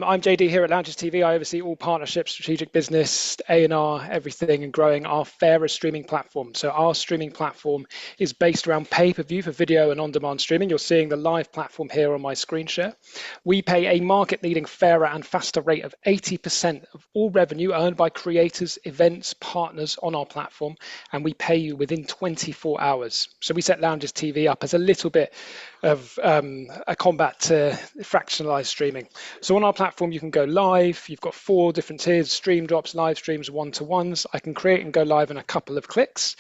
I'm JD here at Lounges TV. I oversee all partnerships, strategic business, A&R, everything, and growing our fairer streaming platform. So our streaming platform is based around pay-per-view for video and on-demand streaming. You're seeing the live platform here on my screen share. We pay a market-leading, fairer and faster rate of 80% of all revenue earned by creators, events, partners on our platform, and we pay you within 24 hours. So we set Lounges TV up as a little bit of a combat to fractionalized streaming. So on our platform, you can go live. You've got 4 different tiers: stream drops, live streams, one-to-ones. I can create and go live in a couple of clicks.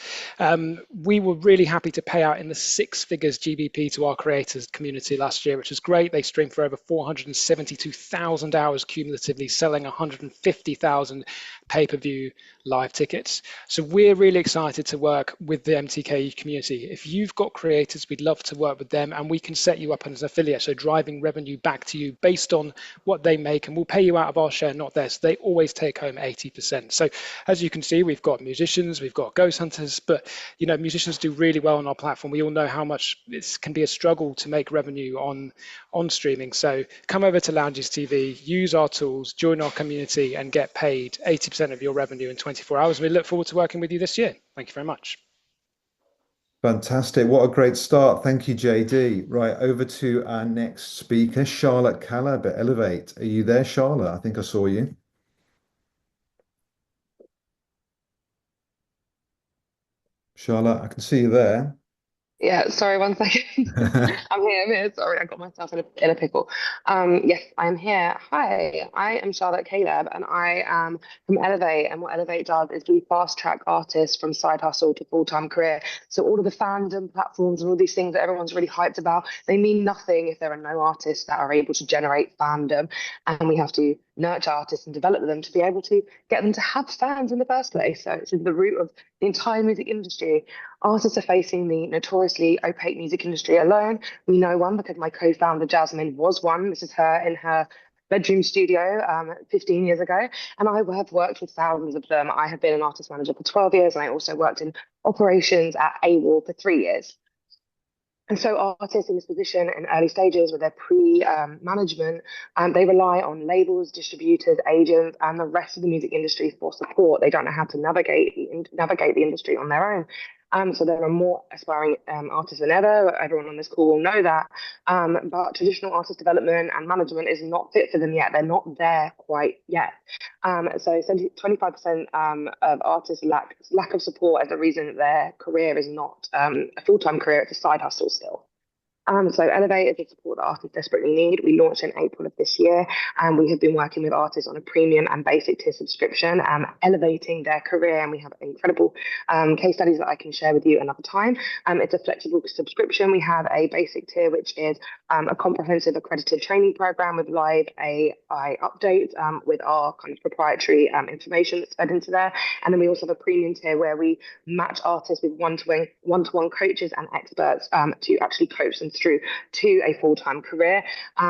We were really happy to pay out in the 6 figures GBP to our creators community last year, which is great. They streamed for over 472,000 hours cumulatively, selling 150,000 pay-per-view live tickets. So we're really excited to work with the MTK community. If you've got creators, we'd love to work with them, and we can set you up as an affiliate, so driving revenue back to you based on what they make, and we'll pay you out of our share, not theirs. They always take home 80%. So as you can see, we've got musicians, we've got ghost hunters, but musicians do really well on our platform. We all know how much it can be a struggle to make revenue on streaming. So come over to Lounges TV, use our tools, join our community, and get paid 80% of your revenue in 24 hours. We look forward to working with you this year. Thank you very much. Fantastic. What a great start. Thank you, JD. Right, over to our next speaker, Charlotte Calab at ellevate. Are you there, Charlotte? I think I saw you. Charlotte, I can see you there. Yeah, sorry, one second. I'm here. Sorry, I got myself in a pickle. Yes, I'm here. Hi, I am Charlotte Caleb, and I am from ellevate. And what ellevate does is we fast track artists from side hustle to full-time career. So all of the fandom platforms and all these things that everyone's really hyped about, they mean nothing if there are no artists that are able to generate fandom. And we have to nurture artists and develop them to be able to get them to have fans in the first place. So it's the root of the entire music industry. Artists are facing the notoriously opaque music industry alone. We know one because my co-founder Jasmine was one. This is her in her bedroom studio 15 years ago. And I have worked with thousands of them. I have been an artist manager for 12 years, and I also worked in operations at AWOL for 3 years. And so artists in this position in early stages with their pre-management, they rely on labels, distributors, agents, and the rest of the music industry for support. They don't know how to navigate the industry on their own. So there are more aspiring artists than ever. Everyone on this call will know that. But traditional artist development and management is not fit for them yet. They're not there quite yet. So 25% of artists lack of support as the reason that their career is not a full-time career. It's a side hustle still. So ellevate is the support that artists desperately need. We launched in April of this year, and we have been working with artists on a premium and basic tier subscription, elevating their career. And we have incredible case studies that I can share with you another time. It's a flexible subscription. We have a basic tier, which is a comprehensive accredited training program with live AI updates with our kind of proprietary information that's fed into there. And then we also have a premium tier where we match artists with one-to-one coaches and experts to actually coach them through to a full-time career.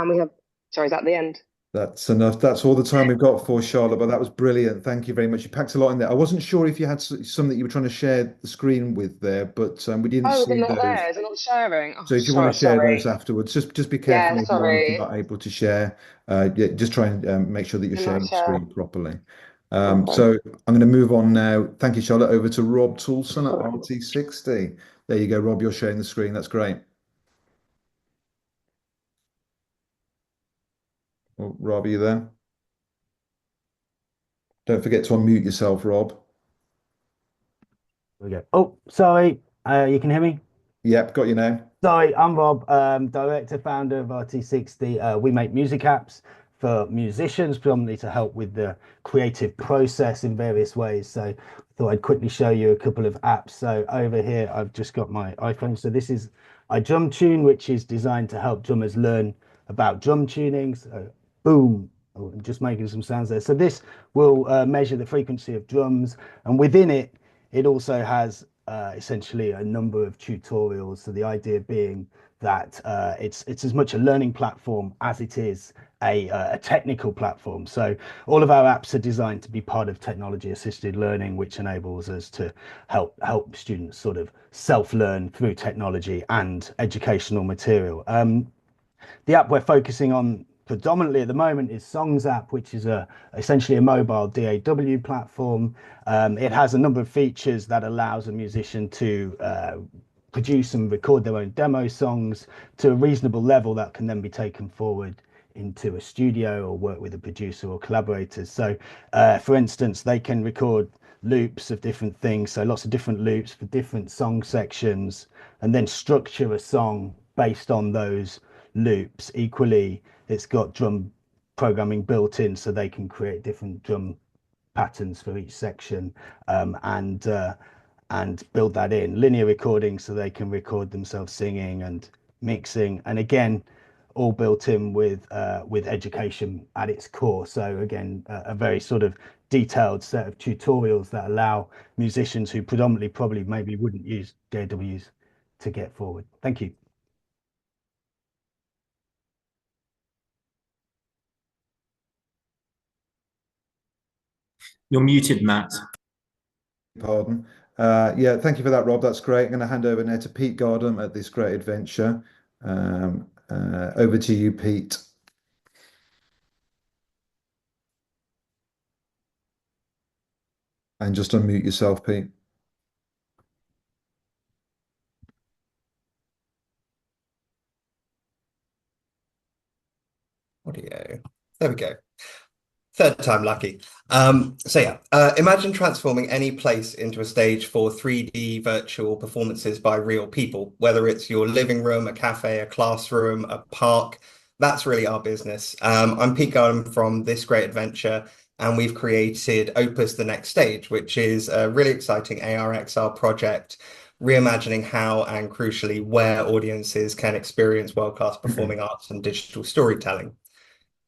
We have, sorry, is that the end? That's enough. That's all the time we've got for Charlotte, but that was brilliant. Thank you very much. You packed a lot in there. I wasn't sure if you had some that you were trying to share the screen with there, but we didn't see they're not those. there. Is it not sharing? Oh, So if you want to share sorry. those afterwards, just be careful Yeah, if you're sorry. not able to share. Yeah, just try and make sure that you're Can I sharing the share? screen properly. Okay. So I'm going to move on now. Thank you, Charlotte. Over to Rob Toulson at RT60. There you go, Rob. You're sharing the screen. That's great. Oh, Rob, are you there? Don't forget to unmute yourself, Rob. There we go. Oh, sorry. You can hear me? Yep, got you now. Sorry, I'm Rob, director, founder of RT60. We make music apps for musicians, predominantly to help with the creative process in various ways. So I thought I'd quickly show you a couple of apps. So over here, I've just got my iPhone. So this is iDrumTune, which is designed to help drummers learn about drum tuning. So boom. Oh, I'm just making some sounds there. So this will measure the frequency of drums, and within it, it also has essentially a number of tutorials. So the idea being that it's as much a learning platform as it is a technical platform. So all of our apps are designed to be part of technology assisted learning, which enables us to help students sort of self-learn through technology and educational material. The app we're focusing on predominantly at the moment is SongsApp, which is essentially a mobile DAW platform. It has a number of features that allows a musician to produce and record their own demo songs to a reasonable level that can then be taken forward into a studio or work with a producer or collaborators. So for instance, they can record loops of different things, so lots of different loops for different song sections, and then structure a song based on those loops. Equally, it's got drum programming built in, so they can create different drum patterns for each section, and build that in linear recording, so they can record themselves singing and mixing, and again, all built in with education at its core. So again, a very sort of detailed set of tutorials that allow musicians who predominantly probably maybe wouldn't use DAWs to get forward. Thank you. You're muted, Matt. Pardon. Yeah, thank you for that, Rob. That's great. I'm going to hand over now to Pete Gardom at This Great Adventure. Over to you, Pete. And just unmute yourself, Pete. Audio. There we go. Third time lucky. Imagine transforming any place into a stage for 3D virtual performances by real people, whether it's your living room, a cafe, a classroom, a park. That's really our business. I'm Pete Gardom from This Great Adventure, and we've created Opus The Next Stage, which is a really exciting AR/XR project, reimagining how and crucially where audiences can experience world-class performing arts and digital storytelling.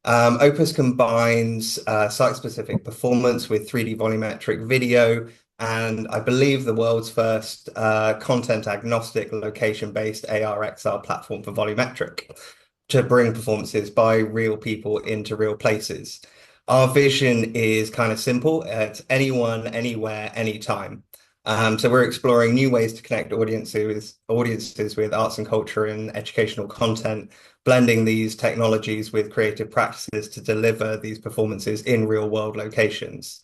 Opus combines site-specific performance with 3D volumetric video, and I believe the world's first content-agnostic, location-based AR/XR platform for volumetric to bring performances by real people into real places. Our vision is kind of simple. It's anyone, anywhere, anytime. So we're exploring new ways to connect audiences with arts and culture and educational content, blending these technologies with creative practices to deliver these performances in real world locations.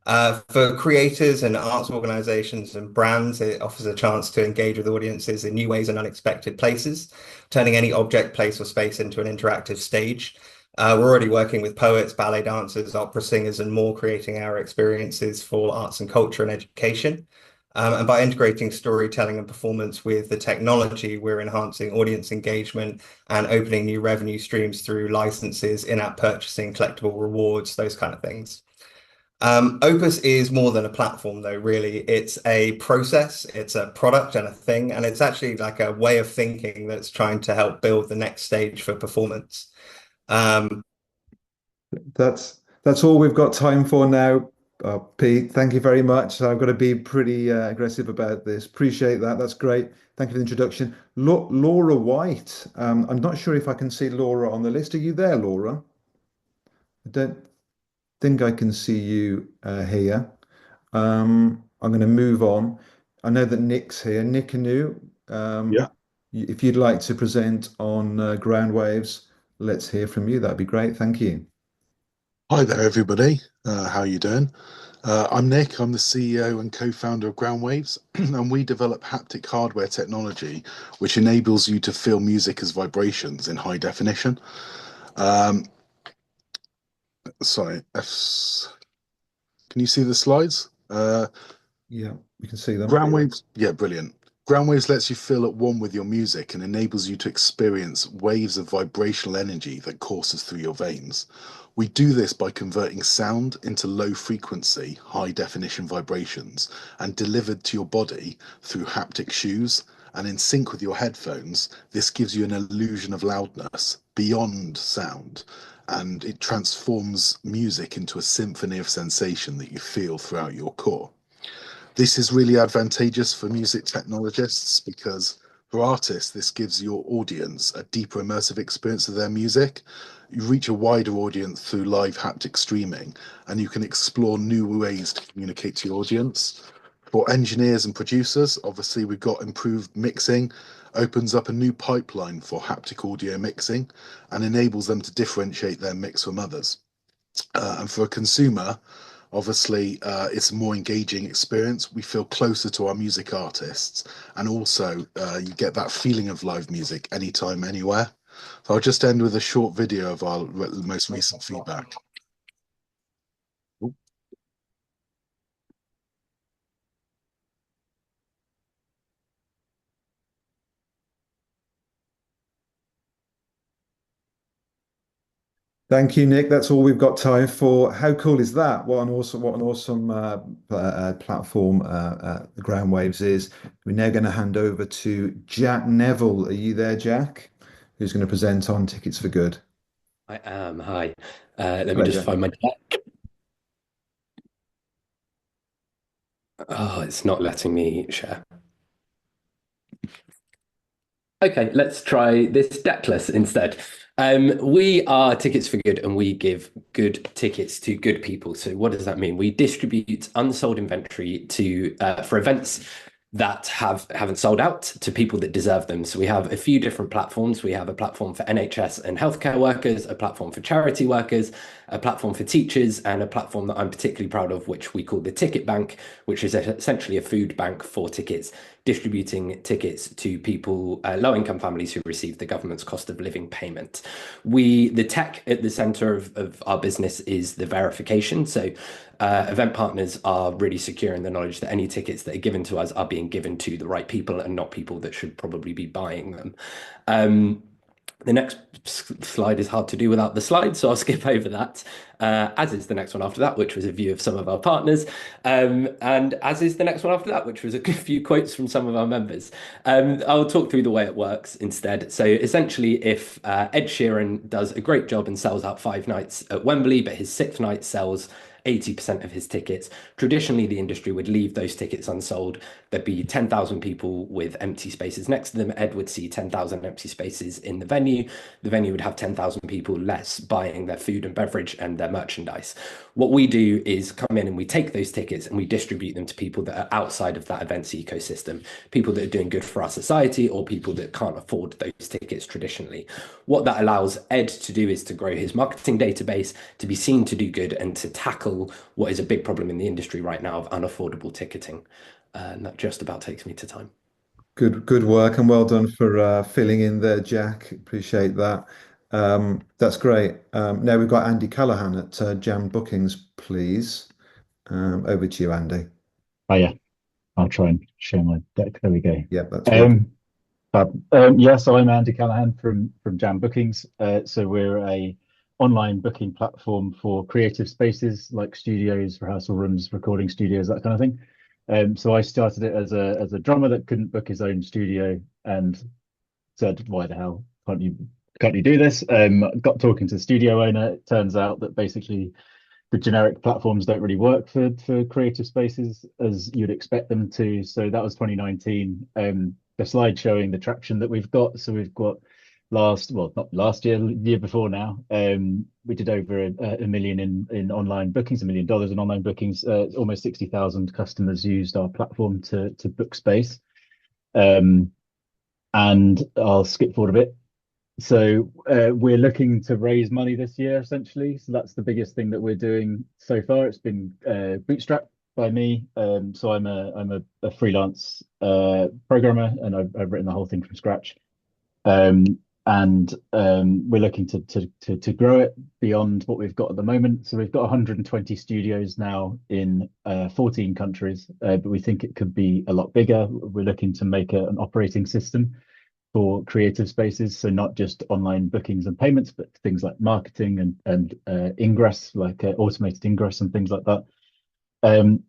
For creators and arts organizations and brands, it offers a chance to engage with audiences in new ways and unexpected places, turning any object, place, or space into an interactive stage. We're already working with poets, ballet dancers, opera singers, and more, creating our experiences for arts and culture and education. And by integrating storytelling and performance with the technology, we're enhancing audience engagement and opening new revenue streams through licenses, in-app purchasing, collectible rewards, those kind of things. Opus is more than a platform, though, really. It's a process, it's a product and a thing, and it's actually like a way of thinking that's trying to help build the next stage for performance. That's all we've got time for now. Pete, thank you very much. I've got to be pretty aggressive about this. Appreciate that. That's great. Thank you for the introduction. Laura White. I'm not sure if I can see Laura on the list. Are you there, Laura? I don't think I can see you here. I'm going to move on. I know that Nick's here. Nick Inoue, Yeah. if you'd like to present on GroundWaves, let's hear from you. That'd be great. Thank you. Hi there, everybody. How are you doing? I'm Nick. I'm the CEO and co-founder of GroundWaves, and we develop haptic hardware technology which enables you to feel music as vibrations in high definition. Sorry, can you see the slides? Yeah, we can see them. GroundWaves, yeah, brilliant. GroundWaves lets you feel at one with your music and enables you to experience waves of vibrational energy that courses through your veins. We do this by converting sound into low frequency, high definition vibrations and delivered to your body through haptic shoes, and in sync with your headphones. This gives you an illusion of loudness beyond sound, and it transforms music into a symphony of sensation that you feel throughout your core. This is really advantageous for music technologists because for artists, this gives your audience a deeper immersive experience of their music. You reach a wider audience through live haptic streaming, and you can explore new ways to communicate to your audience. For engineers and producers, obviously we've got improved mixing opens up a new pipeline for haptic audio mixing and enables them to differentiate their mix from others. And for a consumer, obviously, it's a more engaging experience. We feel closer to our music artists, and also you get that feeling of live music anytime, anywhere. So I'll just end with a short video of our most recent feedback. Thank you, Nick. That's all we've got time for. How cool is that? What an awesome platform the GroundWaves is. We're now going to hand over to Jack Neville. Are you there, Jack? Who's going to present on Tickets for Good? I am. Hi. Let me Hello, just Jack. find my deck. Oh, it's not letting me share. Okay, let's try this deckless instead. We are Tickets for Good, and we give good tickets to good people. So what does that mean? We distribute unsold inventory to for events that haven't sold out to people that deserve them. So we have a few different platforms. We have a platform for NHS and healthcare workers, a platform for charity workers, a platform for teachers, and a platform that I'm particularly proud of, which we call the Ticket Bank, which is essentially a food bank for tickets, distributing tickets to people, low-income families who receive the government's cost of living payment. The tech at the center of our business is the verification. So event partners are really secure in the knowledge that any tickets that are given to us are being given to the right people and not people that should probably be buying them. The next slide is hard to do without the slide, so I'll skip over that, as is the next one after that, which was a view of some of our partners, and as is the next one after that, which was a few quotes from some of our members. I'll talk through the way it works instead. So essentially, if Ed Sheeran does a great job and sells out 5 nights at Wembley, but his 6th night sells 80% of his tickets. Traditionally, the industry would leave those tickets unsold. There'd be 10,000 people with empty spaces next to them. Ed would see 10,000 empty spaces in the venue. The venue would have 10,000 people less buying their food and beverage and their merchandise. What we do is come in and we take those tickets and we distribute them to people that are outside of that events ecosystem, people that are doing good for our society or people that can't afford those tickets traditionally. What that allows Ed to do is to grow his marketing database, to be seen to do good, and to tackle what is a big problem in the industry right now of unaffordable ticketing. And that just about takes me to time. Good work, and well done for filling in there, Jack. Appreciate that. That's great. Now we've got Andy Callaghan at Jammed Bookings, please. Over to you, Andy. Oh yeah, I'll try and share my deck. There we go. Yeah, that's good. Yeah, so I'm Andy Callaghan from Jammed Bookings. So we're a online booking platform for creative spaces like studios, rehearsal rooms, recording studios, that kind of thing. So I started it as a drummer that couldn't book his own studio and said, "Why the hell can't you do this?" Got talking to the studio owner. It turns out that basically the generic platforms don't really work for creative spaces as you'd expect them to. So that was 2019. The slide showing the traction that we've got. So we've got not last year, the year before now. We did over a million in online bookings, $1 million in online bookings. Almost 60,000 customers used our platform to book space. And I'll skip forward a bit. So we're looking to raise money this year, essentially. So that's the biggest thing that we're doing so far. It's been bootstrapped by me. So I'm a freelance programmer, and I've written the whole thing from scratch. And we're looking to grow it beyond what we've got at the moment. So we've got 120 studios now in 14 countries, but we think it could be a lot bigger. We're looking to make an operating system for creative spaces, so not just online bookings and payments, but things like marketing and ingress, like automated ingress and things like that.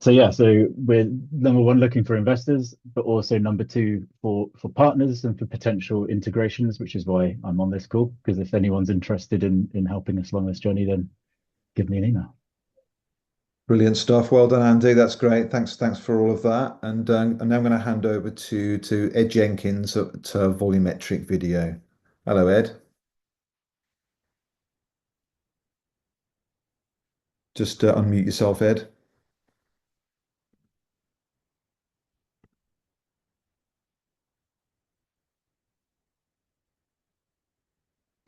So we're number one looking for investors, but also number two for partners and for potential integrations, which is why I'm on this call. Because if anyone's interested in helping us along this journey, then give me an email. Brilliant stuff. Well done, Andy. That's great. Thanks for all of that. And now I'm going to hand over to Ed Jenkins at Volumetric Video. Hello, Ed. Just unmute yourself, Ed.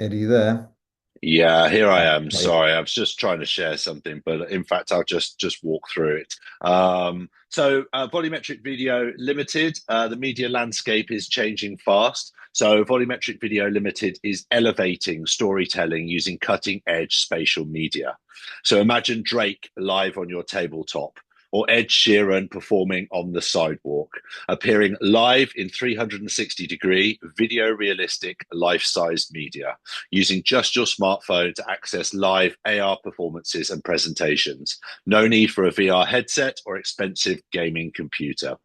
Ed, are you there? Yeah, here I am. Oh, yeah. Sorry, I was just trying to share something, but in fact, I'll just walk through it. Volumetric Video Limited, the media landscape is changing fast. So Volumetric Video Limited is elevating storytelling using cutting-edge spatial media. So imagine Drake live on your tabletop, or Ed Sheeran performing on the sidewalk, appearing live in 360-degree, video realistic, life-sized media, using just your smartphone to access live AR performances and presentations. No need for a VR headset or expensive gaming computer.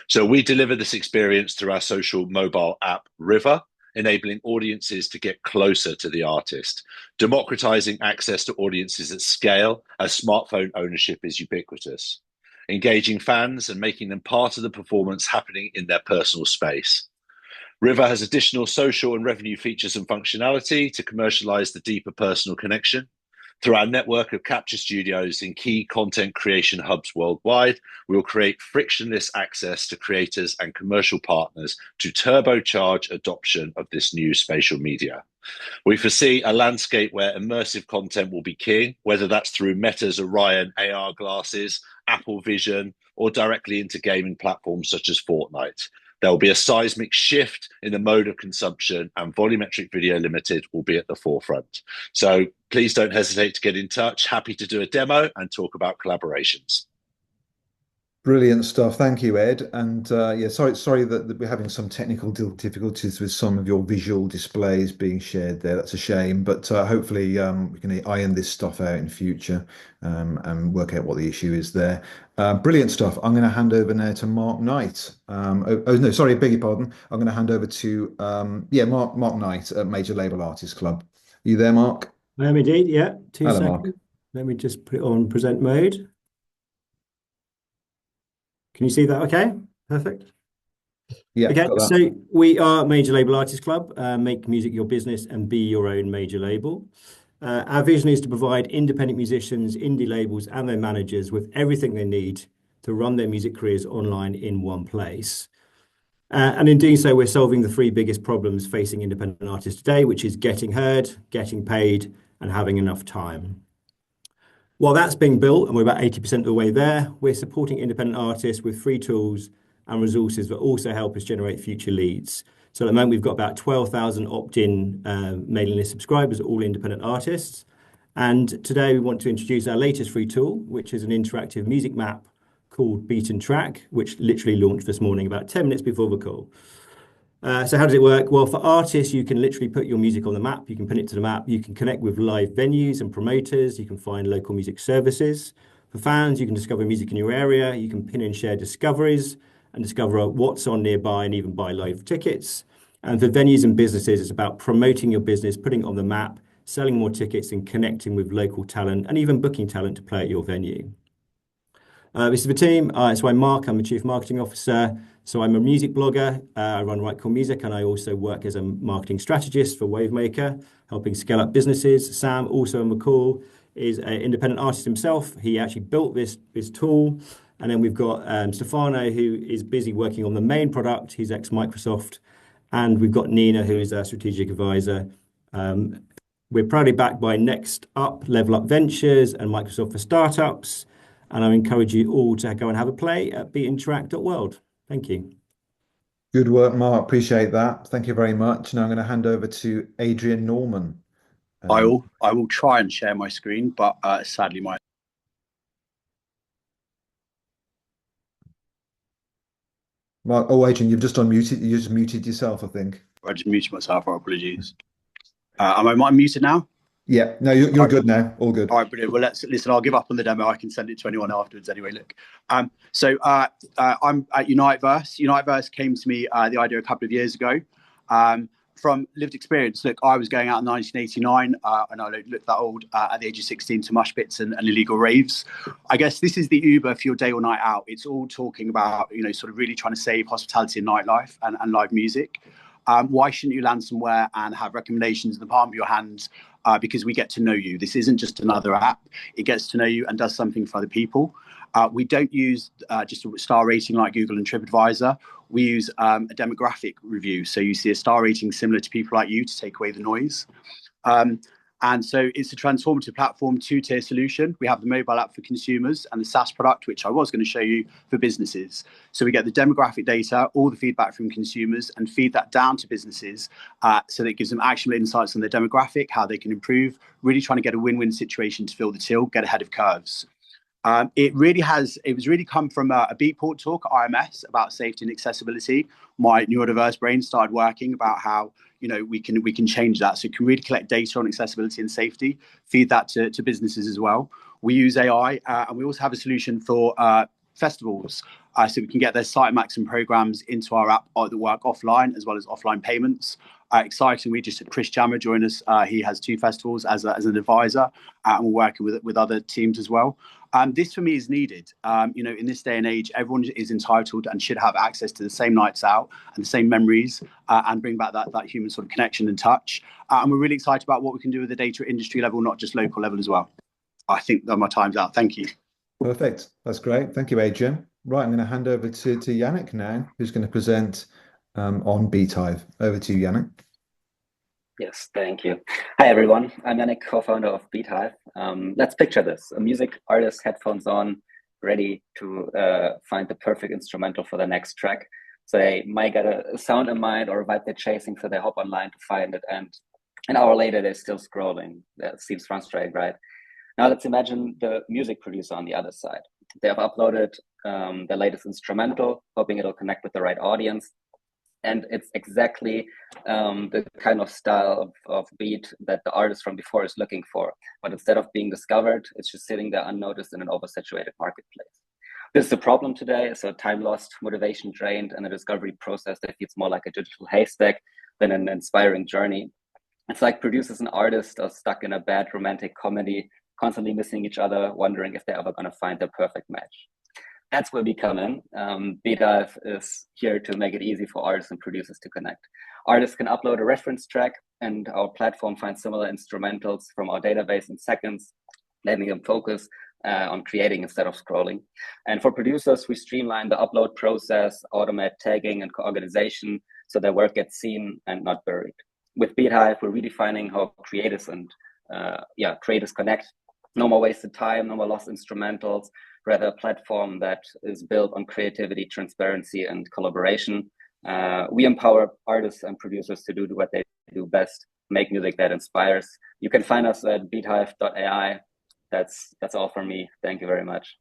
So we deliver this experience through our social mobile app, River, enabling audiences to get closer to the artist, democratizing access to audiences at scale as smartphone ownership is ubiquitous, engaging fans and making them part of the performance happening in their personal space. River has additional social and revenue features and functionality to commercialize the deeper personal connection. Through our network of capture studios in key content creation hubs worldwide, we will create frictionless access to creators and commercial partners to turbocharge adoption of this new spatial media. We foresee a landscape where immersive content will be king, whether that's through Meta's Orion AR glasses, Apple Vision, or directly into gaming platforms such as Fortnite. There will be a seismic shift in the mode of consumption, and Volumetric Video Limited will be at the forefront. So please don't hesitate to get in touch. Happy to do a demo and talk about collaborations. Brilliant stuff. Thank you, Ed. And yeah, sorry that we're having some technical difficulties with some of your visual displays being shared there. That's a shame, but hopefully we can iron this stuff out in future and work out what the issue is there. Brilliant stuff. I'm going to hand over now to Mark Knight. No, sorry, beg your pardon. I'm going to hand over to Mark Knight at Major Label Artists Club. Are you there, Mark? I am indeed. Yeah. Hello, Seconds. Mark. Let me just put it on present mode. Can you see that? Okay, perfect. Yeah. Okay, so we are Major Label Artists Club. Make music your business and be your own major label. Our vision is to provide independent musicians, indie labels, and their managers with everything they need to run their music careers online in one place. And in doing so, we're solving the three biggest problems facing independent artists today, which is getting heard, getting paid, and having enough time. While that's being built, and we're about 80% of the way there, we're supporting independent artists with free tools and resources that also help us generate future leads. So at the moment, we've got about 12,000 opt-in mailing list subscribers, all independent artists. And today we want to introduce our latest free tool, which is an interactive music map called TokenTraxx, which literally launched this morning about 10 minutes before the call. So how does it work? Well, for artists, you can literally put your music on the map. You can pin it to the map. You can connect with live venues and promoters. You can find local music services. For fans, you can discover music in your area. You can pin and share discoveries and discover what's on nearby and even buy live tickets. And for venues and businesses, it's about promoting your business, putting it on the map, selling more tickets and connecting with local talent and even booking talent to play at your venue. This is the team. So I'm Mark. I'm the Chief Marketing Officer. So I'm a music blogger. I run Right Cool Music, and I also work as a marketing strategist for Wavemaker, helping scale up businesses. Sam, also on the call, is an independent artist himself. He actually built this tool. And then we've got Stefano, who is busy working on the main product. He's ex-Microsoft. And we've got Nina, who is our strategic advisor. We're proudly backed by Next Up, Level Up Ventures, and Microsoft for Startups. And I encourage you all to go and have a play at beatinteract.world. Thank you. Good work, Mark. Appreciate that. Thank you very much. Now I'm going to hand over to Adrian Norman. I will try and share my screen, but sadly my Mark, Adrian, you've just unmuted. You just muted yourself, I think. I just muted myself. Our apologies. Am I muted now? Yeah, no, you're good now. All good. All right, brilliant. Well, listen. I'll give up on the demo. I can send it to anyone afterwards. Anyway, look. I'm at UniteVerse. UniteVerse came to me the idea a couple of years ago. From lived experience, look, I was going out in 1989, and I looked that old at the age of 16 to mosh pits and illegal raves. I guess this is the Uber for your day or night out. It's all talking about, sort of really trying to save hospitality and nightlife and live music. Why shouldn't you land somewhere and have recommendations in the palm of your hands because we get to know you. This isn't just another app. It gets to know you and does something for other people. We don't use just a star rating like Google and TripAdvisor. We use a demographic review. So you see a star rating similar to people like you to take away the noise. And so it's a transformative platform, two-tier solution. We have the mobile app for consumers and the SaaS product, which I was going to show you, for businesses. So we get the demographic data, all the feedback from consumers, and feed that down to businesses so that it gives them actionable insights on their demographic, how they can improve, really trying to get a win-win situation to fill the till, get ahead of curves. It was really come from a Beatport talk at IMS about safety and accessibility. My neurodiverse brain started working about how we can change that. So you can really collect data on accessibility and safety, feed that to businesses as well. We use AI, and we also have a solution for festivals, so we can get their site max and programs into our app that work offline as well as offline payments. Exciting, we just had Chris Jammer join us. He has 2 festivals as an advisor, and we're working with other teams as well. This for me is needed. In this day and age, everyone is entitled and should have access to the same nights out and the same memories, and bring back that human sort of connection and touch. And we're really excited about what we can do with the data at industry level, not just local level as well. I think that my time's out. Thank you. Perfect. That's great. Thank you, Adrian. Right, I'm going to hand over to Jannik now, who's going to present on BeatHive. Over to you, Jannik. Yes, thank you. Hi, everyone. I'm Jannik, co-founder of BeatHive. Let's picture this. A music artist, headphones on, ready to find the perfect instrumental for the next track. So they might get a sound in mind or a vibe they're chasing, so they hop online to find it. And an hour later, they're still scrolling. That seems frustrating, right? Now let's imagine the music producer on the other side. They have uploaded their latest instrumental, hoping it'll connect with the right audience. And it's exactly the kind of style of beat that the artist from before is looking for. But instead of being discovered, it's just sitting there unnoticed in an oversaturated marketplace. This is a problem today. So time lost, motivation drained, and a discovery process that feels more like a digital haystack than an inspiring journey. It's like producers and artists are stuck in a bad romantic comedy, constantly missing each other, wondering if they're ever going to find their perfect match. That's where we come in. BeatHive is here to make it easy for artists and producers to connect. Artists can upload a reference track, and our platform finds similar instrumentals from our database in seconds, letting them focus on creating instead of scrolling. And for producers, we streamline the upload process, automate tagging and co-organization, so their work gets seen and not buried. With BeatHive, we're redefining how creators and creators connect. No more wasted time, no more lost instrumentals, rather a platform that is built on creativity, transparency, and collaboration. We empower artists and producers to do what they do best, make music that inspires. You can find us at BeatHive.ai. That's all from me. Thank you very much.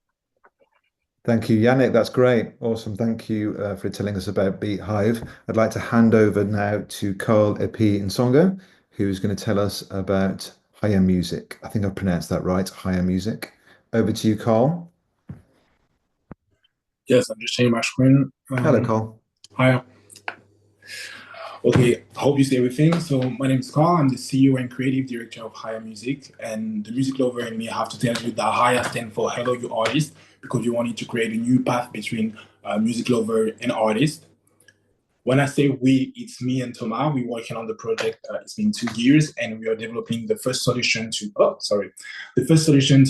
Thank you, Jannik. That's great. Awesome. Thank you for telling us about BeatHive. I'd like to hand over now to Karl, EPEE, and NSONGO, who's going to tell us about Higher Music. I think I've pronounced that right, Higher Music. Over to you, Karl. Yes, I'm just sharing my screen. Hello, Karl. Hi. Okay, I hope you see everything. So my name is Karl. I'm the CEO and creative director of Higher Music. And the music lover in me have to tell you that Higher stands for Hello You Artist, because we wanted to create a new path between music lover and artist. When I say we, it's me and Thomas. We're working on the project. It's been 2 years, and we are developing the first solution to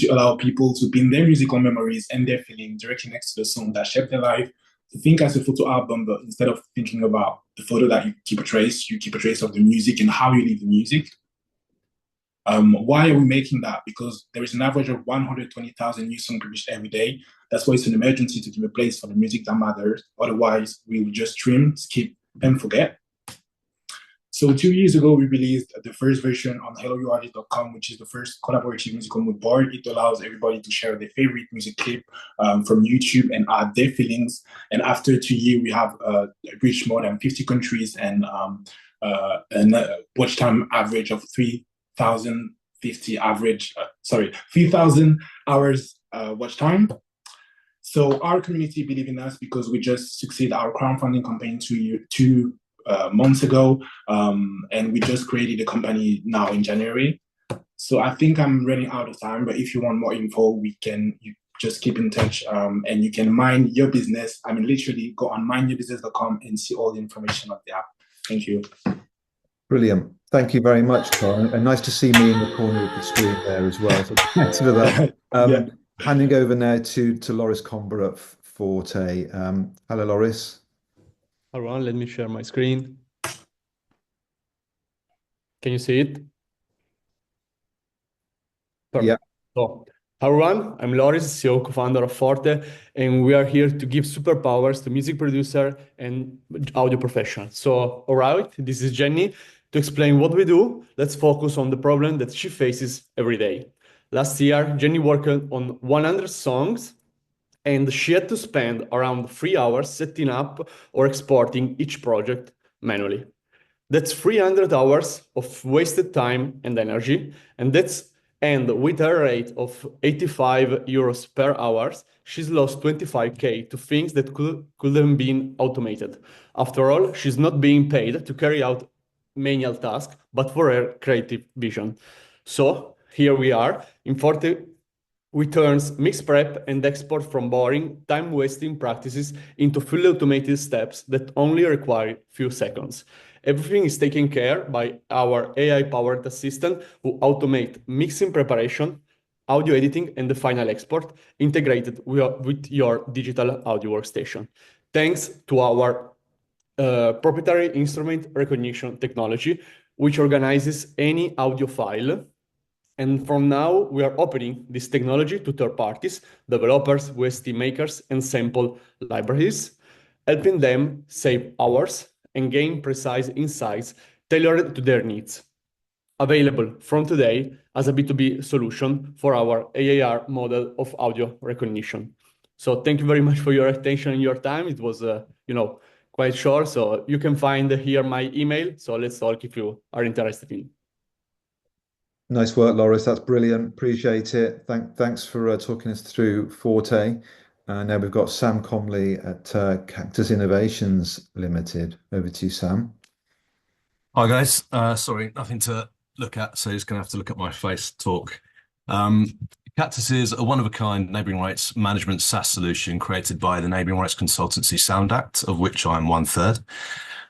allow people to pin their musical memories and their feelings directly next to the song that shaped their life. To think as a photo album, but instead of thinking about the photo that you keep a trace of the music and how you live the music. Why are we making that? Because there is an average of 120,000 new songs produced every day. That's why it's an emergency to give a place for the music that matters. Otherwise, we will just stream, skip, and forget. So 2 years ago, we released the first version on HelloYouArtist.com, which is the first collaborative musical mood board. It allows everybody to share their favorite music clip from YouTube and add their feelings. And after 2 years, we have reached more than 50 countries and watch time average of 3,000 hours watch time. So our community believe in us because we just succeeded our crowdfunding campaign two months ago, and we just created a company now in January. So I think I'm running out of time, but if you want more info, you just keep in touch, and you can mind your business. I mean, literally go on mindyourbusiness.com and see all the information of the app. Thank you. Brilliant. Thank you very much, Karl. And nice to see me in the corner of the screen there as well. So thanks for that. Yeah. Handing over now to Loris Comba at Forte. Hello, Loris. Everyone, let me share my screen. Can you see it? Perfect. Yeah. So, everyone, I'm Loris, CEO, co-founder of Forte, and we are here to give superpowers to music producer and audio professionals. So, all right, this is Jenny. To explain what we do, let's focus on the problem that she faces every day. Last year, Jenny worked on 100 songs, and she had to spend around 3 hours setting up or exporting each project manually. That's 300 hours of wasted time and energy, and with a rate of 85 euros per hour, she's lost 25K to things that could have been automated. After all, she's not being paid to carry out manual tasks, but for her creative vision. So here we are. In Forte, we turn mix prep and export from boring, time-wasting practices into fully automated steps that only require a few seconds. Everything is taken care by our AI-powered assistant who automate mixing preparation, audio editing, and the final export integrated with your digital audio workstation. Thanks to our proprietary instrument recognition technology, which organizes any audio file. And from now, we are opening this technology to third parties, developers, VST makers, and sample libraries, helping them save hours and gain precise insights tailored to their needs. Available from today as a B2B solution for our AAR model of audio recognition. So thank you very much for your attention and your time. It was, quite short. So you can find here my email. So let's talk if you are interested in. Nice work, Loris. That's brilliant. Appreciate it. Thanks for talking us through Forte. Now we've got Sam Comley at Cactus Innovations Limited. Over to you, Sam. Hi, guys. Sorry, nothing to look at, so just going to have to look at my face to talk. Cactus is a one-of-a-kind neighbouring rights management SaaS solution created by the neighbouring rights consultancy SoundBytes, of which I'm 1/3.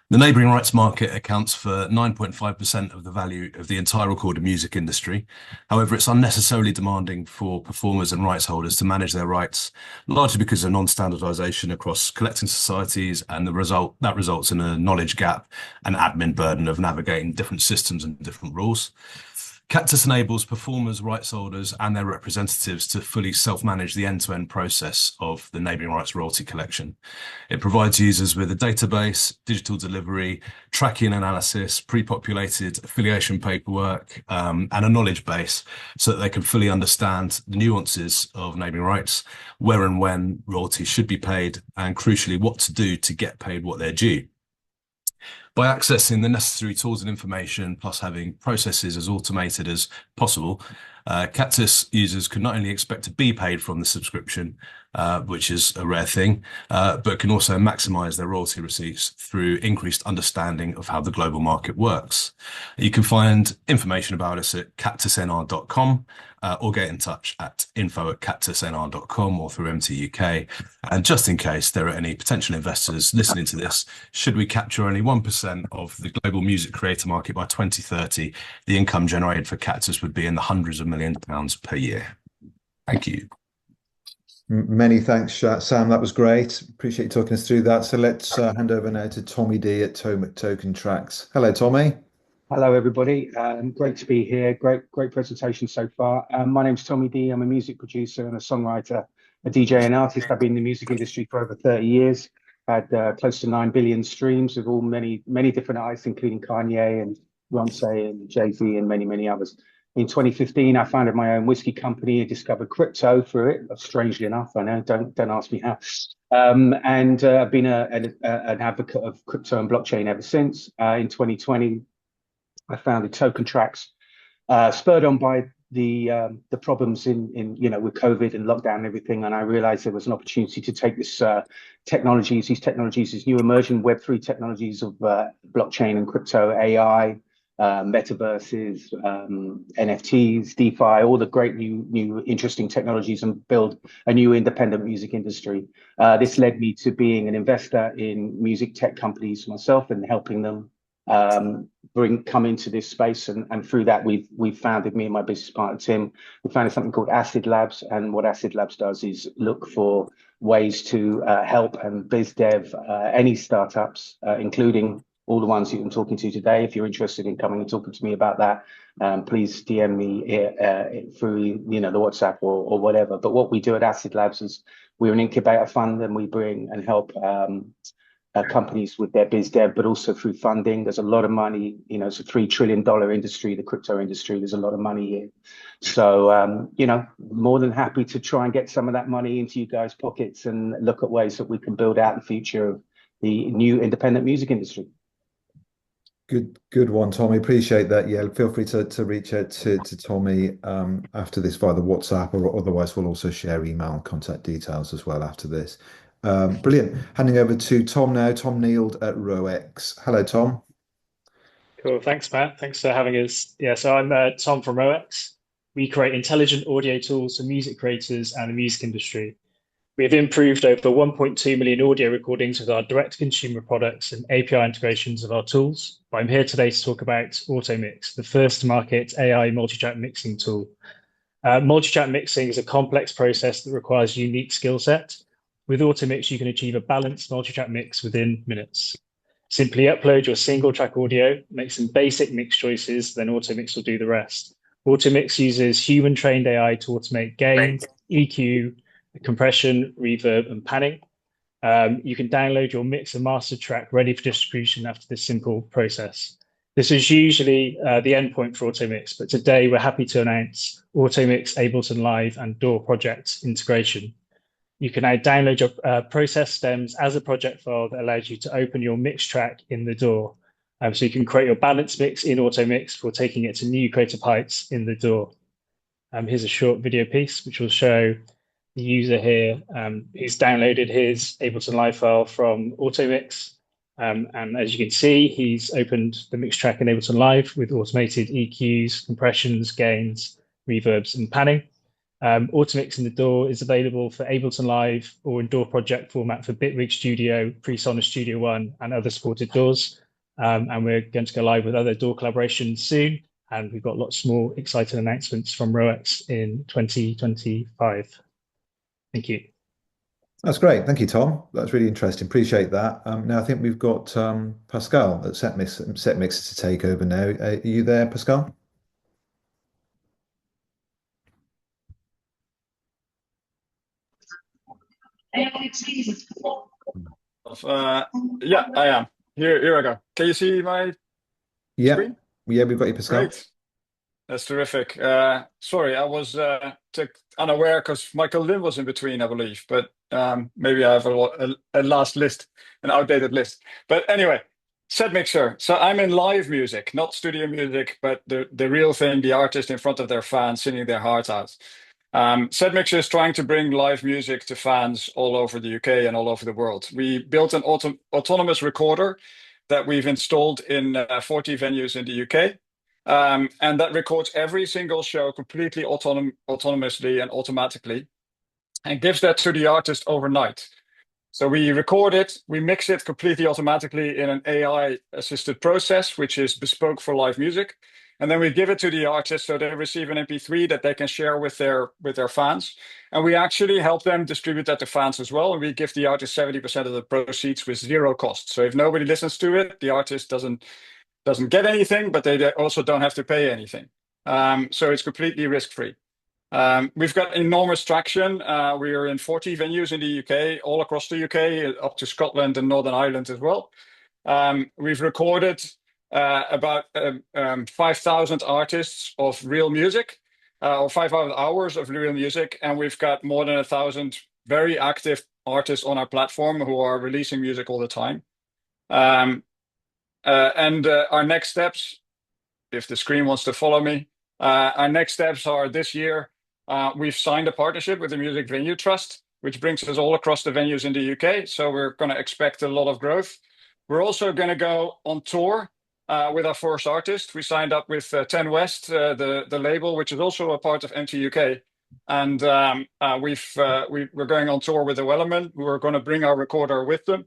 The neighbouring rights market accounts for 9.5% of the value of the entire recorded music industry. However, it's unnecessarily demanding for performers and rights holders to manage their rights, largely because of non-standardization across collecting societies, and that results in a knowledge gap and admin burden of navigating different systems and different rules. Cactus enables performers, rights holders, and their representatives to fully self-manage the end-to-end process of the neighbouring rights royalty collection. It provides users with a database, digital delivery, tracking analysis, pre-populated affiliation paperwork, and a knowledge base so that they can fully understand the nuances of neighbouring rights, where and when royalties should be paid, and crucially, what to do to get paid what they're due. By accessing the necessary tools and information, plus having processes as automated as possible, Cactus users can not only expect to be paid from the subscription, which is a rare thing, but can also maximize their royalty receipts through increased understanding of how the global market works. You can find information about us at cactusnr.com or get in touch at info@cactusnr.com or through MTUK. And just in case there are any potential investors listening to this, should we capture only 1% of the global music creator market by 2030, the income generated for Cactus would be in the hundreds of millions of pounds per year. Thank you. Many thanks, Sam. That was great. Appreciate you talking us through that. So let's hand over now to Tommy D at TokenTraxx. Hello, Tommy. Hello, everybody. Great to be here. Great presentation so far. My name's Tommy D. I'm a music producer and a songwriter, a DJ and artist. I've been in the music industry for over 30 years. Had close to 9 billion streams with all many different artists, including Kanye and Beyonce and Jay-Z and many others. In 2015, I founded my own whiskey company and discovered crypto through it. Strangely enough, I know. Don't ask me how. And I've been an advocate of crypto and blockchain ever since. In 2020, I founded TokenTraxx, spurred on by the problems in with COVID and lockdown and everything. And I realized there was an opportunity to take these technologies, these new emerging Web3 technologies of blockchain and crypto, AI, metaverses, NFTs, DeFi, all the great new interesting technologies, and build a new independent music industry. This led me to being an investor in music tech companies myself and helping them come into this space, and through that we've founded, me and my business partner Tim, we founded something called Acid Labs. And what Acid Labs does is look for ways to help and biz dev any startups, including all the ones that I'm talking to today. If you're interested in coming and talking to me about that, please DM me through the WhatsApp or whatever. But what we do at Acid Labs is we're an incubator fund, and we bring and help companies with their biz dev, but also through funding. There's a lot of money. It's a $3 trillion industry, the crypto industry. There's a lot of money here. So, more than happy to try and get some of that money into you guys' pockets and look at ways that we can build out the future of the new independent music industry. Good one, Tommy. Appreciate that. Yeah, feel free to reach out to Tommy after this via the WhatsApp, or otherwise we'll also share email and contact details as well after this. Brilliant. Handing over to Tom now. Tom Nield at RoEx. Hello, Tom. Cool. Thanks, Matt. Thanks for having us. Yeah, so I'm Tom from RoEx. We create intelligent audio tools for music creators and the music industry. We have improved over 1.2 million audio recordings with our direct-to-consumer products and API integrations of our tools. But I'm here today to talk about AutoMix, the first-to-market AI multi-track mixing tool. Multi-track mixing is a complex process that requires a unique skill set. With AutoMix, you can achieve a balanced multi-track mix within minutes. Simply upload your single-track audio, make some basic mix choices, then AutoMix will do the rest. AutoMix uses human-trained AI to automate gain, EQ, compression, reverb, and panning. You can download your mix and master track ready for distribution after this simple process. This is usually the endpoint for AutoMix, but today we're happy to announce AutoMix, Ableton Live, and DAW project integration. You can now download your process stems as a project file that allows you to open your mix track in the DAW. So you can create your balance mix in AutoMix for taking it to new creative heights in the DAW. Here's a short video piece which will show the user here who's downloaded his Ableton Live file from AutoMix. And as you can see, he's opened the mix track in Ableton Live with automated EQs, compressions, gains, reverbs, and panning. AutoMix in the DAW is available for Ableton Live or in DAW project format for Bitwig Studio, PreSonus Studio One, and other supported DAWs. And we're going to go live with other DAW collaborations soon. And we've got lots more exciting announcements from RoEx in 2025. Thank you. That's great. Thank you, Tom. That's really interesting. Appreciate that. Now I think we've got Pascal at Setmixer to take over now. Are you there, Pascal? Yeah, I am. Here I go. Can you see my screen? Yeah, we've got you, Pascal. Great. That's terrific. Sorry, I was unaware because Michael Lynn was in between, I believe, but maybe I have a last list, an outdated list. But anyway, Setmixer. So I'm in live music, not studio music, but the real thing, the artist in front of their fans singing their hearts out. Setmixer is trying to bring live music to fans all over the UK and all over the world. We built an autonomous recorder that we've installed in 40 venues in the UK. And that records every single show completely autonomously and automatically and gives that to the artist overnight. So we record it, we mix it completely automatically in an AI-assisted process, which is bespoke for live music. And then we give it to the artist so they receive an MP3 that they can share with their fans. And we actually help them distribute that to fans as well. And we give the artist 70% of the proceeds with zero cost. So if nobody listens to it, the artist doesn't get anything, but they also don't have to pay anything. So it's completely risk-free. We've got enormous traction. We are in 40 venues in the UK, all across the UK, up to Scotland and Northern Ireland as well. We've recorded about 5,000 artists of real music, or 5,000 hours of real music, and we've got more than 1,000 very active artists on our platform who are releasing music all the time. And our next steps, if the screen wants to follow me, our next steps are this year. We've signed a partnership with the Music Venue Trust, which brings us all across the venues in the UK. So we're going to expect a lot of growth. We're also going to go on tour with our first artist. We signed up with 10 West, the label, which is also a part of MTUK. And we're going on tour with the Wellerman. We're going to bring our recorder with them.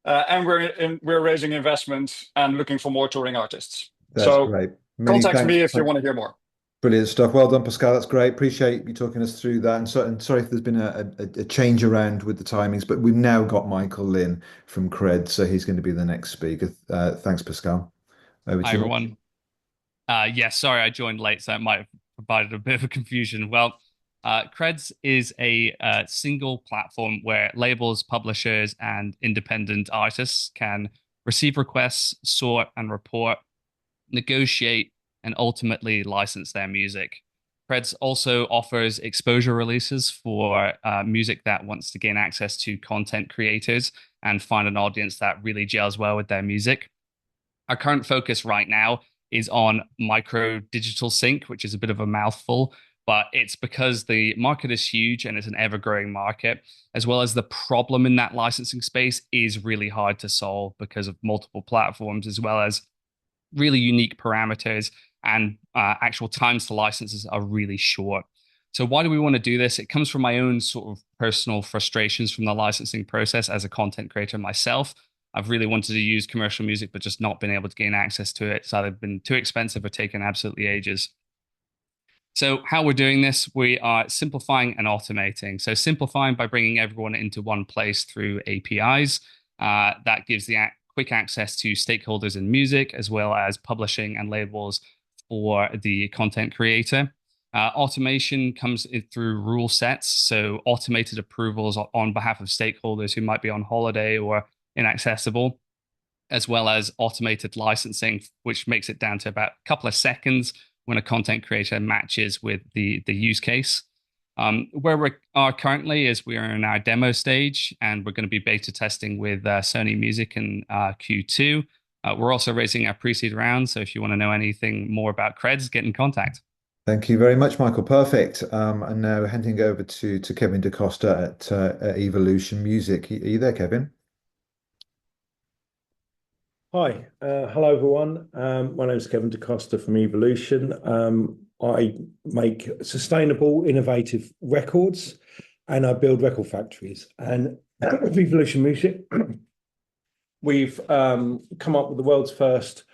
And we're raising investment and looking for more touring artists. That's So great. Many contact thanks. me if you want to hear more. Brilliant stuff. Well done, Pascal. That's great. Appreciate you talking us through that. And sorry if there's been a change around with the timings, but we've now got Michael Lynn from Cred, so he's going to be the next speaker. Thanks, Pascal. Over Hi, to you. everyone. Yeah, sorry, I joined late, so it might have provided a bit of a confusion. Well, Creds is a single platform where labels, publishers, and independent artists can receive requests, sort and report, negotiate, and ultimately license their music. Creds also offers exposure releases for music that wants to gain access to content creators and find an audience that really gels well with their music. Our current focus right now is on micro digital sync, which is a bit of a mouthful, but it's because the market is huge and it's an ever-growing market, as well as the problem in that licensing space is really hard to solve because of multiple platforms, as well as really unique parameters, and actual times to licenses are really short. So why do we want to do this? It comes from my own sort of personal frustrations from the licensing process as a content creator myself. I've really wanted to use commercial music, but just not been able to gain access to it. It's either been too expensive or taken absolutely ages. So how we're doing this, we are simplifying and automating. So simplifying by bringing everyone into one place through APIs. That gives the quick access to stakeholders in music, as well as publishing and labels for the content creator. Automation comes through rule sets, so automated approvals on behalf of stakeholders who might be on holiday or inaccessible, as well as automated licensing, which makes it down to about a couple of seconds when a content creator matches with the use case. Where we are currently is we are in our demo stage, and we're going to be beta testing with Sony Music in Q2. We're also raising our pre-seed round, so if you want to know anything more about Creds, get in contact. Thank you very much, Michael. Perfect. And now handing over to Kevin DaCosta at Evolution Music. Are you there, Kevin? Hi, hello everyone. My name is Kevin DaCosta from Evolution. I make sustainable, innovative records, and I build record factories. And with Evolution Music, we've come up with the world's first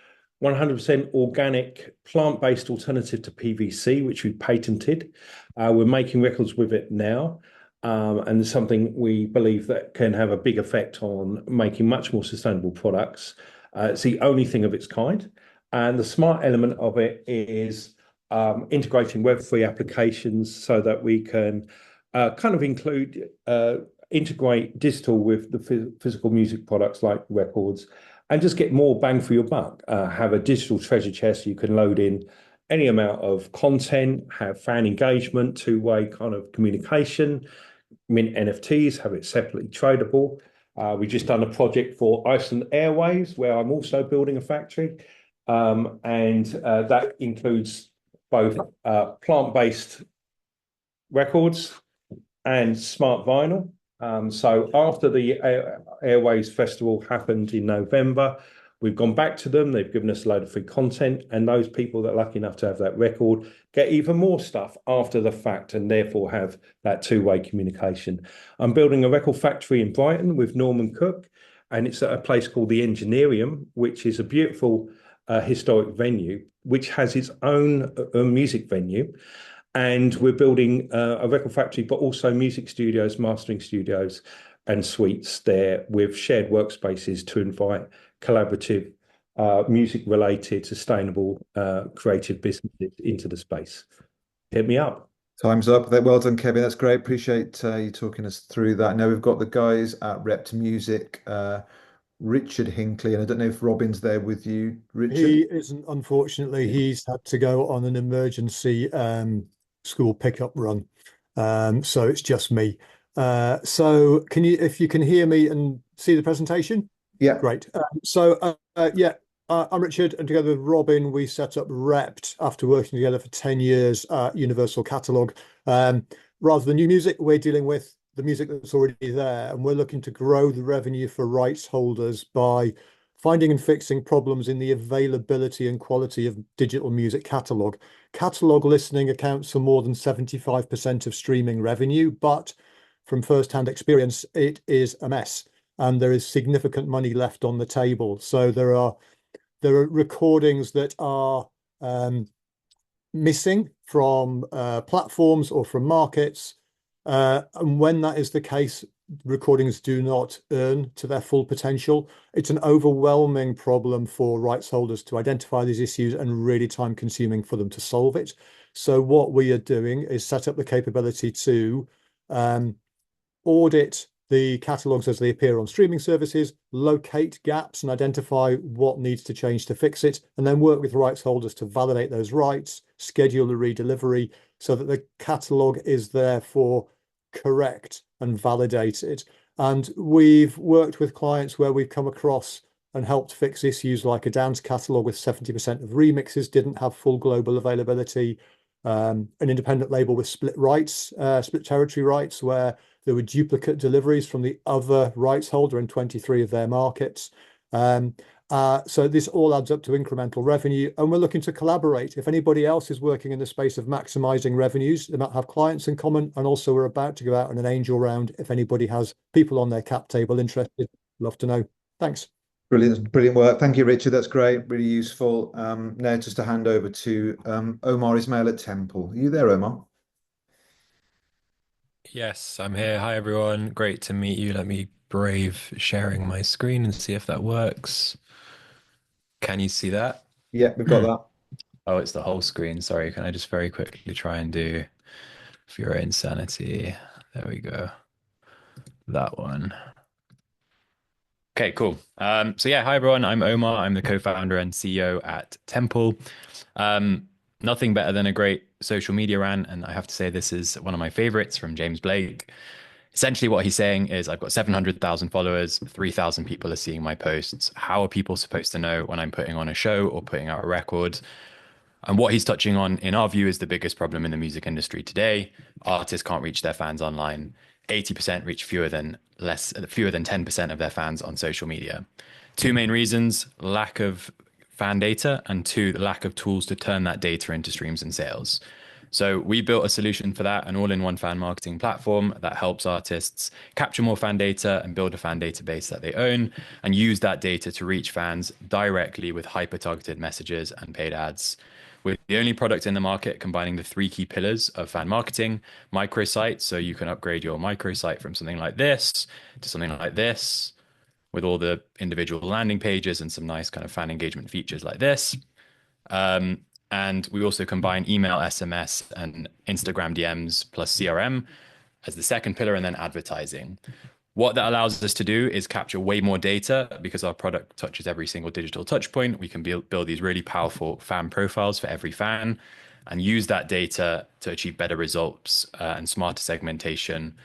100% organic, plant-based alternative to PVC, which we patented. We're making records with it now. And it's something we believe that can have a big effect on making much more sustainable products. It's the only thing of its kind. And the smart element of it is integrating Web3 applications so that we can kind of integrate digital with the physical music products like records, and just get more bang for your buck. Have a digital treasure chest you can load in any amount of content, have fan engagement, two-way kind of communication, mint NFTs, have it separately tradable. We just done a project for Iceland Airwaves, where I'm also building a factory. And that includes both plant-based records and smart vinyl. So after the Airwaves Festival happened in November, we've gone back to them. They've given us a load of free content, and those people that are lucky enough to have that record get even more stuff after the fact, and therefore have that two-way communication. I'm building a record factory in Brighton with Norman Cook, and it's at a place called the Engineerium, which is a beautiful historic venue, which has its own music venue. And we're building a record factory, but also music studios, mastering studios, and suites there with shared workspaces to invite collaborative, music-related, sustainable, creative businesses into the space. Hit me up. Time's up. Well done, Kevin. That's great. Appreciate you talking us through that. Now we've got the guys at Rept Music, Richard Hinckley, and I don't know if Robin's there with you, Richard. He isn't, unfortunately. He's had to go on an emergency school pickup run. So it's just me. So if you can hear me and see the presentation? Yeah. Great. I'm Richard, and together with Robin, we set up Rept after working together for 10 years at Universal Catalog. Rather than new music, we're dealing with the music that's already there, and we're looking to grow the revenue for rights holders by finding and fixing problems in the availability and quality of digital music catalog. Catalog listening accounts for more than 75% of streaming revenue, but from first-hand experience, it is a mess, and there is significant money left on the table. So there are there are recordings that are missing from platforms or from markets. And when that is the case, recordings do not earn to their full potential. It's an overwhelming problem for rights holders to identify these issues and really time consuming for them to solve it. So what we are doing is set up the capability to audit the catalogs as they appear on streaming services, locate gaps and identify what needs to change to fix it, and then work with rights holders to validate those rights, schedule the redelivery so that the catalog is therefore correct and validated. And we've worked with clients where we've come across and helped fix issues like a dance catalog with 70% of remixes didn't have full global availability, an independent label with split rights, split territory rights, where there were duplicate deliveries from the other rights holder in 23 of their markets. So this all adds up to incremental revenue, and we're looking to collaborate. If anybody else is working in the space of maximizing revenues, they might have clients in common, and also we're about to go out on an angel round. If anybody has people on their cap table interested, love to know. Thanks. Brilliant, brilliant work. Thank you, Richard. That's great, really useful. Now just to hand over to Omar Ismail at Temple. Are you there, Omar? Yes, I'm here. Hi, everyone. Great to meet you. Let me brave sharing my screen and see if that works. Can you see that? Yeah, we've got that. Oh, it's the whole screen. Sorry. Can I just very quickly try and do for your own sanity? There we go. That one. Okay, cool. So yeah, hi everyone. I'm Omar. I'm the co-founder and CEO at Temple. Nothing better than a great social media rant, and I have to say this is one of my favorites from James Blake. Essentially what he's saying is I've got 700,000 followers, 3,000 people are seeing my posts. How are people supposed to know when I'm putting on a show or putting out a record? And what he's touching on, in our view, is the biggest problem in the music industry today. Artists can't reach their fans online. 80% reach fewer than 10% of their fans on social media. Two main reasons: lack of fan data, and two, the lack of tools to turn that data into streams and sales. So we built a solution for that, an all-in-one fan marketing platform that helps artists capture more fan data and build a fan database that they own, and use that data to reach fans directly with hyper-targeted messages and paid ads. We're the only product in the market combining the three key pillars of fan marketing: microsites, so you can upgrade your microsite from something like this to something like this, with all the individual landing pages and some nice kind of fan engagement features like this. And we also combine email, SMS, and Instagram DMs plus CRM as the second pillar, and then advertising. What that allows us to do is capture way more data because our product touches every single digital touch point. We can build these really powerful fan profiles for every fan and use that data to achieve better results and smarter segmentation.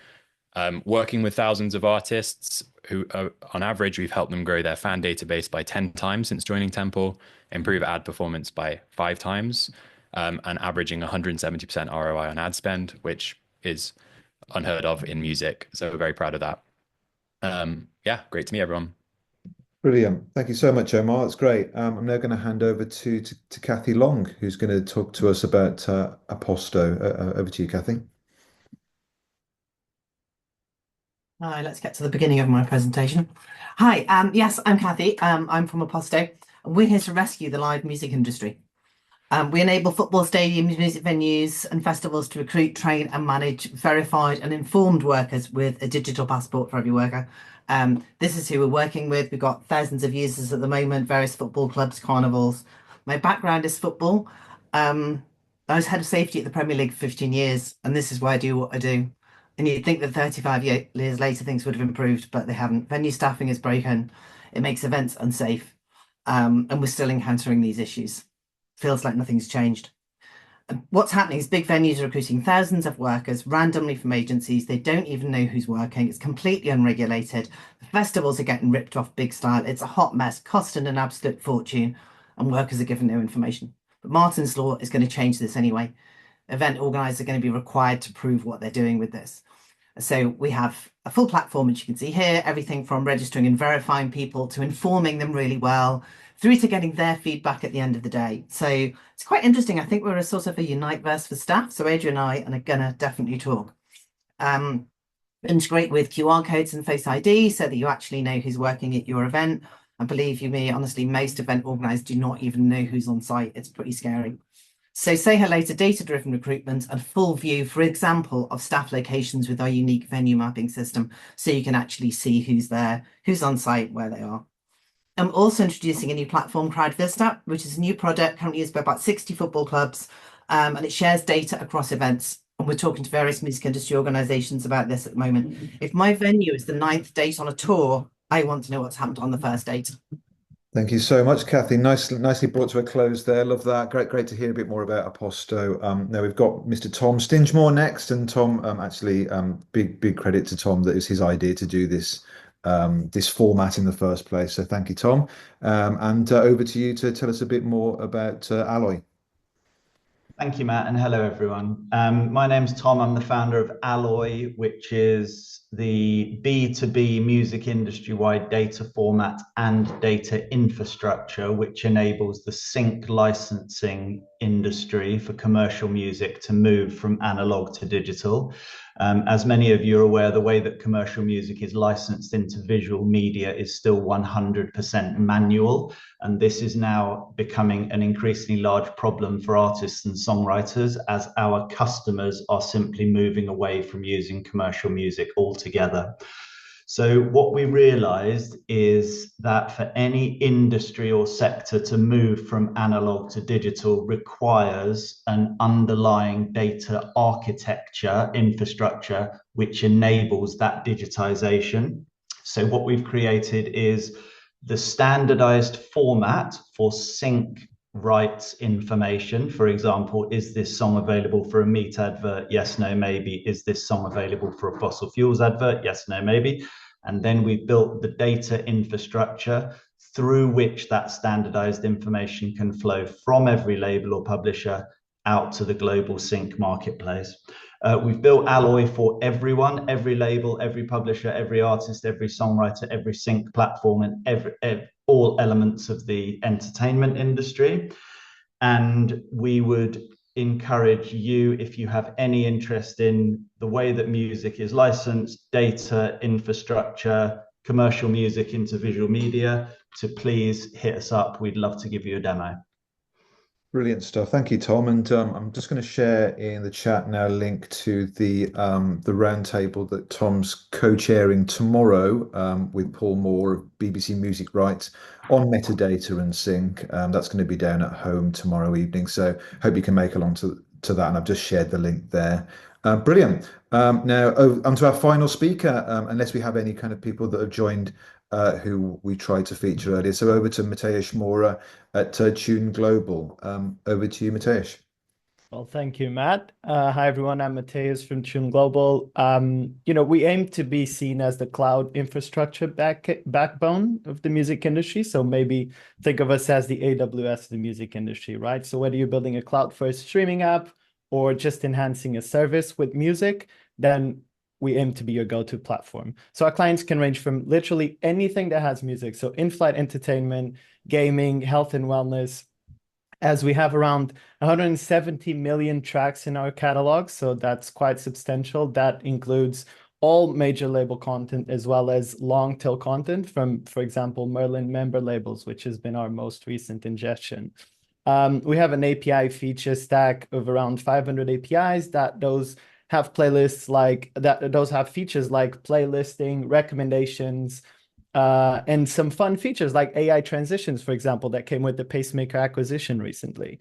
Working with thousands of artists who, on average, we've helped them grow their fan database by 10 times since joining Temple, improve ad performance by 5 times, and averaging 170% ROI on ad spend, which is unheard of in music. So we're very proud of that. Yeah, great to meet everyone. Brilliant. Thank you so much, Omar. That's great. I'm now going to hand over to Kathy Long, who's going to talk to us about Aposto. Over to you, Kathy. Hi, let's get to the beginning of my presentation. Hi, yes, I'm Kathy. I'm from Aposto, and we're here to rescue the live music industry. We enable football stadiums, music venues, and festivals to recruit, train, and manage verified and informed workers with a digital passport for every worker. This is who we're working with. We've got thousands of users at the moment, various football clubs, carnivals. My background is football. I was head of safety at the Premier League for 15 years, and this is why I do what I do. And you'd think that 35 years later things would have improved, but they haven't. Venue staffing is broken. It makes events unsafe. And we're still encountering these issues. Feels like nothing's changed. And what's happening is big venues are recruiting thousands of workers randomly from agencies. They don't even know who's working. It's completely unregulated. The festivals are getting ripped off big style. It's a hot mess, costing an absolute fortune, and workers are given no information. But Martin's Law is going to change this anyway. Event organisers are going to be required to prove what they're doing with this. So we have a full platform, which you can see here, everything from registering and verifying people to informing them really well, through to getting their feedback at the end of the day. So it's quite interesting. I think we're a sort of a UniteVerse for staff. So Adrian and I are going to definitely talk. Integrate with QR codes and Face ID so that you actually know who's working at your event. And believe you me, honestly, most event organisers do not even know who's on site. It's pretty scary. So say hello to data-driven recruitment and full view, for example, of staff locations with our unique venue mapping system, so you can actually see who's there, who's on site, where they are. I'm also introducing a new platform, CrowdVista, which is a new product currently used by about 60 football clubs, and it shares data across events. And we're talking to various music industry organisations about this at the moment. If my venue is the 9th date on a tour, I want to know what's happened on the first date. Thank you so much, Kathy. Nicely brought to a close there. Love that. Great to hear a bit more about Aposto. Now we've got Mr. Tom Stingemore next, and Tom, actually, big credit to Tom. That is his idea to do this this format in the first place. So thank you, Tom. And over to you to tell us a bit more about Alloy. Thank you, Matt, and hello, everyone. My name's Tom. I'm the founder of Alloy, which is the B2B music industry-wide data format and data infrastructure, which enables the sync licensing industry for commercial music to move from analog to digital. As many of you are aware, the way that commercial music is licensed into visual media is still 100% manual, and this is now becoming an increasingly large problem for artists and songwriters as our customers are simply moving away from using commercial music altogether. So what we realized is that for any industry or sector to move from analog to digital requires an underlying data architecture infrastructure which enables that digitization. So what we've created is the standardized format for sync rights information. For example, is this song available for a meat advert? Yes, no, maybe. Is this song available for a fossil fuels advert? Yes, no, maybe. And then we built the data infrastructure through which that standardized information can flow from every label or publisher out to the global sync marketplace. We've built Alloy for everyone, every label, every publisher, every artist, every songwriter, every sync platform, and all elements of the entertainment industry. And we would encourage you, if you have any interest in the way that music is licensed, data, infrastructure, commercial music into visual media, to please hit us up. We'd love to give you a demo. Brilliant stuff. Thank you, Tom. And I'm just going to share in the chat now a link to the roundtable that Tom's co-chairing tomorrow with Paul Moore of BBC Music Rights on metadata and sync. That's going to be down at home tomorrow evening. So hope you can make along to that. And I've just shared the link there. Brilliant. Now onto our final speaker, unless we have any kind of people that have joined who we tried to feature earlier. So over to Mateusz Mora at Tune Global. Over to you, Mateusz. Well, thank you, Matt. Hi, everyone. I'm Mateusz from Tune Global. We aim to be seen as the cloud infrastructure backbone of the music industry. So maybe think of us as the AWS of the music industry, right? So whether you're building a cloud-first streaming app or just enhancing a service with music, then we aim to be your go-to platform. So our clients can range from literally anything that has music. So in-flight entertainment, gaming, health and wellness, as we have around 170 million tracks in our catalog. So that's quite substantial. That includes all major label content as well as long tail content from, for example, Merlin member labels, which has been our most recent ingestion. We have an API feature stack of around 500 APIs that those have playlists like that. Those have features like playlisting, recommendations, and some fun features like AI transitions, for example, that came with the Pacemaker acquisition recently.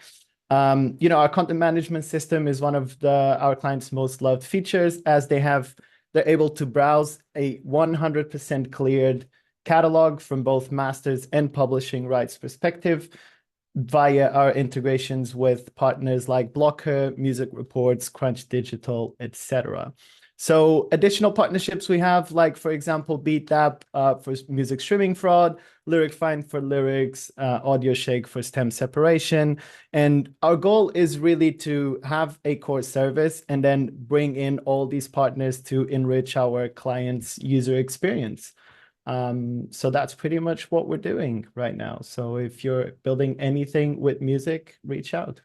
Our content management system is one of our clients' most loved features, as they're able to browse a 100% cleared catalog from both masters and publishing rights perspective via our integrations with partners like Blocker, Music Reports, Crunch Digital, etc. So additional partnerships we have, like, for example, BeatHive for music streaming fraud, LyricFind for lyrics, AudioShake for stem separation. And our goal is really to have a core service and then bring in all these partners to enrich our clients' user experience. So that's pretty much what we're doing right now. So if you're building anything with music, reach out.